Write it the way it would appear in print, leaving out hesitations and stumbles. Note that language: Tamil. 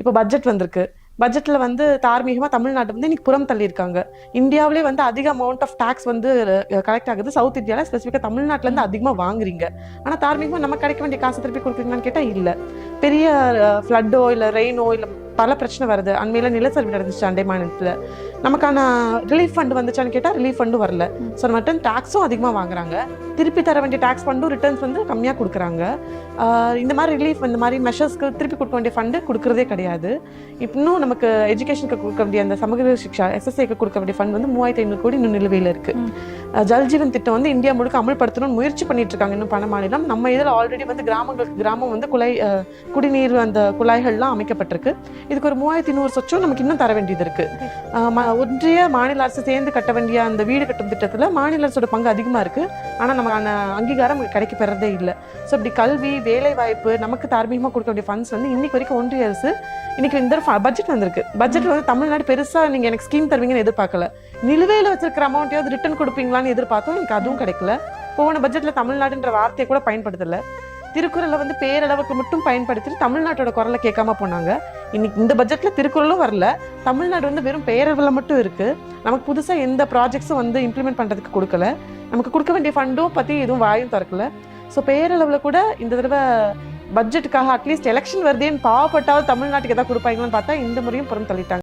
இப்போ பட்ஜெட் வந்திருக்கு. பட்ஜெட்ல வந்து தார்மீகமா தமிழ்நாட்டு வந்து இன்னைக்கு புறம் தள்ளியிருக்காங்க. இந்தியாவிலே வந்து அதிக அமௌண்ட் ஆஃப் டாக்ஸ் வந்து கலெக்ட் ஆகுது. சவுத் இந்தியால ஸ்பெசிஃபிக்கா தமிழ்நாட்டுல இருந்து அதிகமா வாங்குறீங்க. ஆனா தார்மீகமா நம்ம கிடைக்க வேண்டிய காசு திருப்பி கொடுக்குறீங்களான்னு கேட்டா இல்ல. பெரிய ஃப்ளட்டோ இல்ல ரெயினோ இல்ல பல பிரச்சனை வருது. அண்மையில நிலச்சரிவு நடந்துச்சு அண்டை மாநிலத்துல. நமக்கான ரிலீஃப் ஃபண்ட் வந்துச்சான்னு கேட்டா ரிலீஃப் ஃபண்டும் வரல. ஸோ நம்ம டாக்ஸும் அதிகமாக வாங்குறாங்க. திருப்பி தர வேண்டிய டாக்ஸ் ஃபண்டும் ரிட்டர்ன்ஸ் வந்து கம்மியாக கொடுக்குறாங்க. இந்த மாதிரி ரிலீஃப் இந்த மாதிரி மெஷர்ஸ்க்கு திருப்பி கொடுக்க வேண்டிய ஃபண்டு கொடுக்குறதே கிடையாது. இன்னும் நமக்கு எஜுகேஷனுக்கு கொடுக்க வேண்டிய அந்த சமூக சிக்ஷா SSAக்கு கொடுக்க வேண்டிய ஃபண்ட் வந்து 3500 கோடி இன்னும் நிலுவையில் இருக்கு. ஜல்ஜீவன் திட்டம் வந்து இந்தியா முழுக்க அமல்படுத்தணும்னு முயற்சி பண்ணிட்டு இருக்காங்க இன்னும் பல மாநிலம். நம்ம இதில் ஆல்ரெடி வந்து கிராமம் வந்து குடிநீர் அந்த குழாய்கள்லாம் அமைக்கப்பட்டிருக்கு. இதுக்கு ஒரு 3100 சொச்சம் நமக்கு இன்னும் தர வேண்டியது இருக்கு. ஒன்றிய மாநில அரசு சேர்ந்து கட்ட வேண்டிய அந்த வீடு கட்டும் திட்டத்தில் மாநில அரசோட பங்கு அதிகமாக இருக்கு. ஆனால் நமக்கான அங்கீகாரம் கிடைக்க பெறதே இல்லை. ஸோ இப்படி கல்வி வேலை வாய்ப்பு நமக்கு தார்மீகமாக கொடுக்க வேண்டிய ஃபண்ட்ஸ் வந்து இன்னைக்கு வரைக்கும் ஒன்றிய அரசு இன்னைக்கு இந்த பட்ஜெட் வந்திருக்கு. பட்ஜெட்ல வந்து தமிழ்நாடு பெருசா நீங்க எனக்கு ஸ்கீம் தருவீங்கன்னு எதிர்பார்க்கல. நிலுவையில வச்சிருக்கிற அமௌண்ட்டையாவது ரிட்டர்ன் கொடுப்பீங்களான்னு எதிர்பார்த்தோம். எனக்கு அதுவும் கிடைக்கல. போன பட்ஜெட்ல தமிழ்நாடுன்ற வார்த்தையை கூட பயன்படுத்தல. திருக்குறளை வந்து பேரளவுக்கு மட்டும் பயன்படுத்தி தமிழ்நாட்டோட குரலை கேட்காம போனாங்க. இன்னைக்கு இந்த பட்ஜெட்ல திருக்குறளும் வரல. தமிழ்நாடு வந்து வெறும் பேரளவில் மட்டும் இருக்கு. நமக்கு புதுசா எந்த ப்ராஜெக்ட்ஸும் வந்து இம்ப்ளிமெண்ட் பண்றதுக்கு கொடுக்கல. நமக்கு கொடுக்க வேண்டிய ஃபண்டும் பத்தி எதுவும் வாயும் திறக்கல. ஸோ பேரளவில் கூட இந்த தடவை பட்ஜெட்டுக்காக அட்லீஸ்ட் எலெக்ஷன் வருதேன்னு பாவப்பட்டாவது தமிழ்நாட்டுக்கு எதாவது கொடுப்பாங்களான்னு பார்த்தா இந்த முறையும் புறம் தள்ளிட்டாங்க.